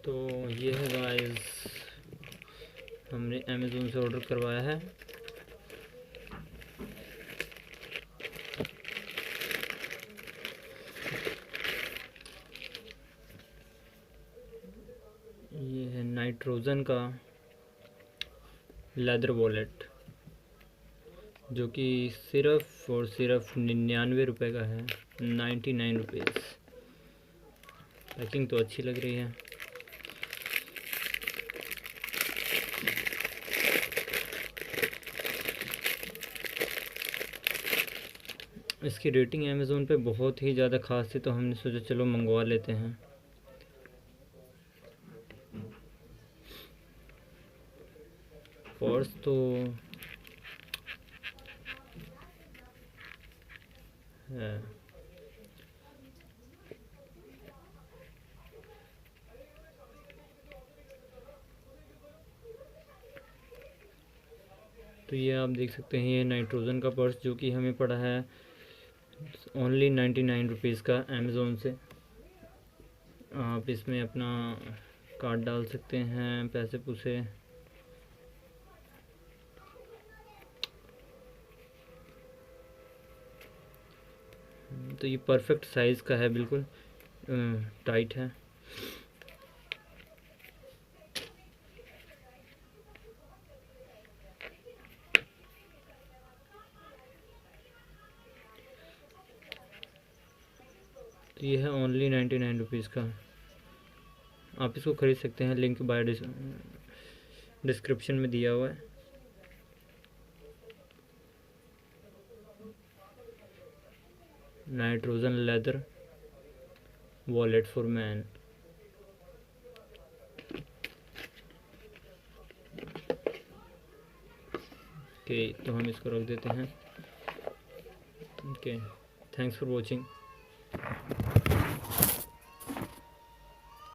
तो ये है गाइस, हमने अमेज़ोन से ऑर्डर करवाया है। ये है नाइट्रोजन का लेदर वॉलेट, जो कि सिर्फ और सिर्फ 99 रुपये का है, 99 रुपीज़। पैकिंग तो अच्छी लग रही है। इसकी रेटिंग अमेज़ोन पे बहुत ही ज़्यादा ख़ास थी, तो हमने सोचा चलो मंगवा लेते हैं। पर्स तो है, तो ये आप देख सकते हैं, ये नाइट्रोजन का पर्स जो कि हमें पड़ा है ओनली 99 रुपीज़ का अमेज़ोन से। आप इसमें अपना कार्ड डाल सकते हैं, पैसे पूसे। तो ये परफेक्ट साइज़ का है, बिल्कुल टाइट है। तो ये है ओनली 99 रुपीज़ का। आप इसको ख़रीद सकते हैं, लिंक बाय डिस्क्रिप्शन में दिया हुआ है। Nitrogen leather wallet for man. Okay, तो हम इसको रख देते हैं। Okay, thanks for watching.